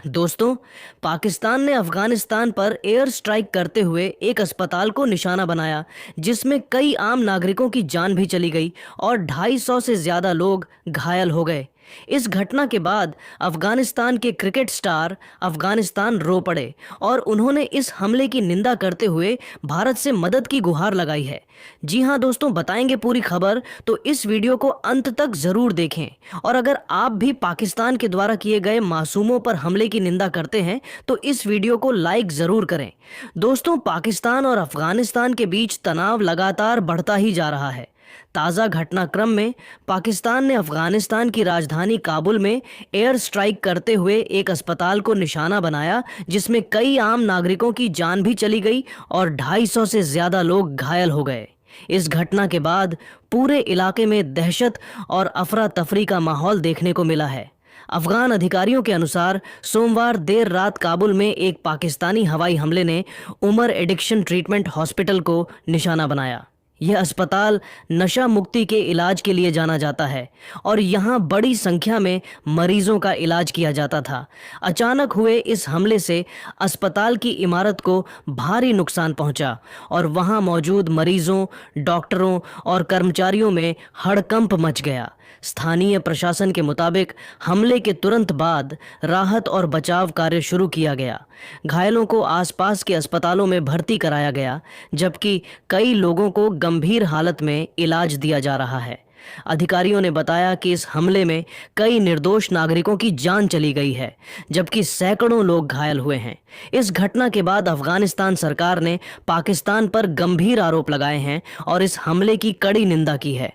दोस्तों, पाकिस्तान ने अफगानिस्तान पर एयर स्ट्राइक करते हुए एक अस्पताल को निशाना बनाया, जिसमें कई आम नागरिकों की जान भी चली गई और 250 से ज्यादा लोग घायल हो गए। इस घटना के बाद अफगानिस्तान के क्रिकेट स्टार अफगानिस्तान रो पड़े और उन्होंने इस हमले की निंदा करते हुए भारत से मदद की गुहार लगाई है। जी हां दोस्तों, बताएंगे पूरी खबर, तो इस वीडियो को अंत तक जरूर देखें। और अगर आप भी पाकिस्तान के द्वारा किए गए मासूमों पर हमले की निंदा करते हैं तो इस वीडियो को लाइक जरूर करें। दोस्तों, पाकिस्तान और अफगानिस्तान के बीच तनाव लगातार बढ़ता ही जा रहा है। ताज़ा घटनाक्रम में पाकिस्तान ने अफगानिस्तान की राजधानी काबुल में एयर स्ट्राइक करते हुए एक अस्पताल को निशाना बनाया, जिसमें कई आम नागरिकों की जान भी चली गई और 250 से ज़्यादा लोग घायल हो गए। इस घटना के बाद पूरे इलाके में दहशत और अफरा तफरी का माहौल देखने को मिला है। अफगान अधिकारियों के अनुसार सोमवार देर रात काबुल में एक पाकिस्तानी हवाई हमले ने उमर एडिक्शन ट्रीटमेंट हॉस्पिटल को निशाना बनाया। यह अस्पताल नशा मुक्ति के इलाज के लिए जाना जाता है और यहाँ बड़ी संख्या में मरीजों का इलाज किया जाता था। अचानक हुए इस हमले से अस्पताल की इमारत को भारी नुकसान पहुंचा और वहाँ मौजूद मरीजों, डॉक्टरों और कर्मचारियों में हड़कंप मच गया। स्थानीय प्रशासन के मुताबिक हमले के तुरंत बाद राहत और बचाव कार्य शुरू किया गया। घायलों को आसपास के अस्पतालों में भर्ती कराया गया, जबकि कई लोगों को गंभीर हालत में इलाज दिया जा रहा है। अधिकारियों ने बताया कि इस हमले में कई निर्दोष नागरिकों की जान चली गई है, जबकि सैकड़ों लोग घायल हुए हैं। इस घटना के बाद अफगानिस्तान सरकार ने पाकिस्तान पर गंभीर आरोप लगाए हैं और इस हमले की कड़ी निंदा की है।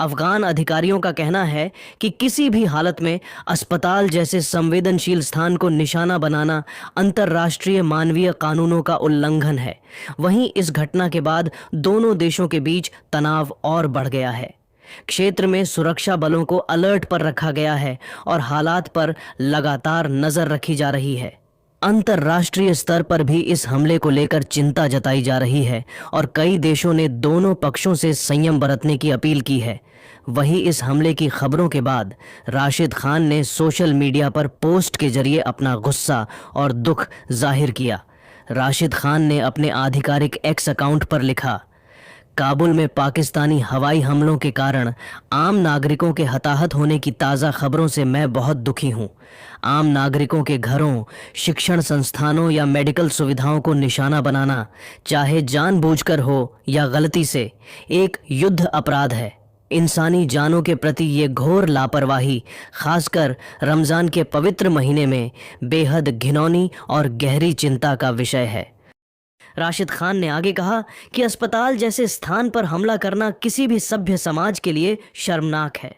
अफगान अधिकारियों का कहना है कि किसी भी हालत में अस्पताल जैसे संवेदनशील स्थान को निशाना बनाना अंतर्राष्ट्रीय मानवीय कानूनों का उल्लंघन है। वहीं इस घटना के बाद दोनों देशों के बीच तनाव और बढ़ गया है। क्षेत्र में सुरक्षा बलों को अलर्ट पर रखा गया है और हालात पर लगातार नजर रखी जा रही है। अंतर्राष्ट्रीय स्तर पर भी इस हमले को लेकर चिंता जताई जा रही है और कई देशों ने दोनों पक्षों से संयम बरतने की अपील की है। वहीं इस हमले की खबरों के बाद राशिद खान ने सोशल मीडिया पर पोस्ट के जरिए अपना गुस्सा और दुख जाहिर किया। राशिद खान ने अपने आधिकारिक एक्स अकाउंट पर लिखा, काबुल में पाकिस्तानी हवाई हमलों के कारण आम नागरिकों के हताहत होने की ताज़ा खबरों से मैं बहुत दुखी हूँ। आम नागरिकों के घरों, शिक्षण संस्थानों या मेडिकल सुविधाओं को निशाना बनाना, चाहे जानबूझकर हो या गलती से, एक युद्ध अपराध है। इंसानी जानों के प्रति ये घोर लापरवाही, खासकर रमज़ान के पवित्र महीने में, बेहद घिनौनी और गहरी चिंता का विषय है। राशिद खान ने आगे कहा कि अस्पताल जैसे स्थान पर हमला करना किसी भी सभ्य समाज के लिए शर्मनाक है।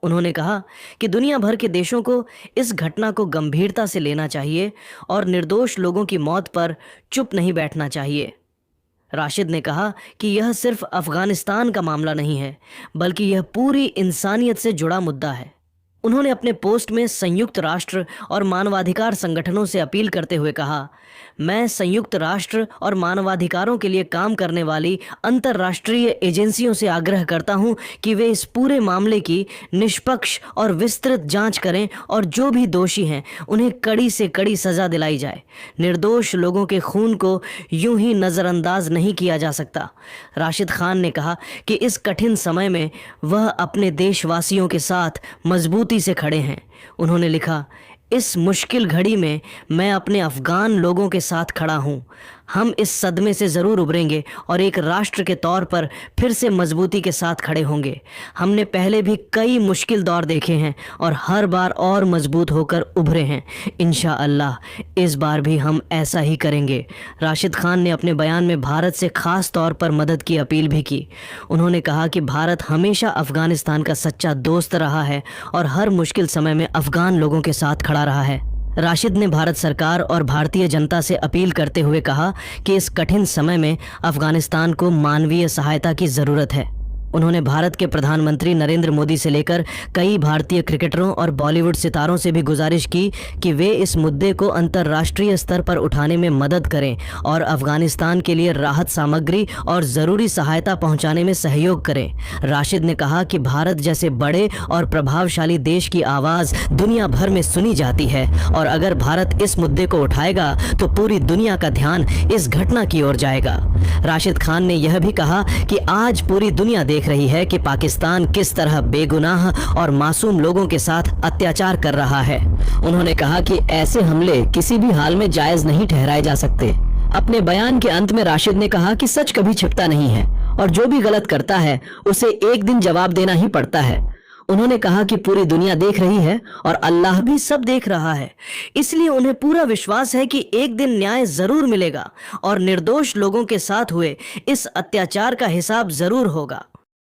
उन्होंने कहा कि दुनिया भर के देशों को इस घटना को गंभीरता से लेना चाहिए और निर्दोष लोगों की मौत पर चुप नहीं बैठना चाहिए। राशिद ने कहा कि यह सिर्फ अफगानिस्तान का मामला नहीं है, बल्कि यह पूरी इंसानियत से जुड़ा मुद्दा है। उन्होंने अपने पोस्ट में संयुक्त राष्ट्र और मानवाधिकार संगठनों से अपील करते हुए कहा, मैं संयुक्त राष्ट्र और मानवाधिकारों के लिए काम करने वाली अंतर्राष्ट्रीय एजेंसियों से आग्रह करता हूं कि वे इस पूरे मामले की निष्पक्ष और विस्तृत जांच करें और जो भी दोषी हैं उन्हें कड़ी से कड़ी सजा दिलाई जाए। निर्दोष लोगों के खून को यूं ही नज़रअंदाज नहीं किया जा सकता। राशिद खान ने कहा कि इस कठिन समय में वह अपने देशवासियों के साथ मजबूती से खड़े हैं। उन्होंने लिखा, इस मुश्किल घड़ी में मैं अपने अफगान लोगों के साथ खड़ा हूँ। हम इस सदमे से ज़रूर उभरेंगे और एक राष्ट्र के तौर पर फिर से मजबूती के साथ खड़े होंगे। हमने पहले भी कई मुश्किल दौर देखे हैं और हर बार और मजबूत होकर उभरे हैं। इंशाअल्लाह इस बार भी हम ऐसा ही करेंगे। राशिद खान ने अपने बयान में भारत से ख़ास तौर पर मदद की अपील भी की। उन्होंने कहा कि भारत हमेशा अफ़गानिस्तान का सच्चा दोस्त रहा है और हर मुश्किल समय में अफ़गान लोगों के साथ खड़ा रहा है। राशिद ने भारत सरकार और भारतीय जनता से अपील करते हुए कहा कि इस कठिन समय में अफ़गानिस्तान को मानवीय सहायता की ज़रूरत है। उन्होंने भारत के प्रधानमंत्री नरेंद्र मोदी से लेकर कई भारतीय क्रिकेटरों और बॉलीवुड सितारों से भी गुजारिश की कि वे इस मुद्दे को अंतर्राष्ट्रीय स्तर पर उठाने में मदद करें और अफगानिस्तान के लिए राहत सामग्री और ज़रूरी सहायता पहुंचाने में सहयोग करें। राशिद ने कहा कि भारत जैसे बड़े और प्रभावशाली देश की आवाज़ दुनिया भर में सुनी जाती है और अगर भारत इस मुद्दे को उठाएगा तो पूरी दुनिया का ध्यान इस घटना की ओर जाएगा। राशिद खान ने यह भी कहा कि आज पूरी दुनिया देख रही है कि पाकिस्तान किस तरह बेगुनाह और मासूम लोगों के साथ अत्याचार कर रहा है। उन्होंने कहा कि ऐसे हमले किसी भी हाल में जायज नहीं ठहराए जा सकते। अपने बयान के अंत में राशिद ने कहा कि सच कभी छिपता नहीं है और जो भी गलत करता है उसे एक दिन जवाब देना ही पड़ता है। उन्होंने कहा कि पूरी दुनिया देख रही है और अल्लाह भी सब देख रहा है, इसलिए उन्हें पूरा विश्वास है कि एक दिन न्याय जरूर मिलेगा और निर्दोष लोगों के साथ हुए इस अत्याचार का हिसाब जरूर होगा।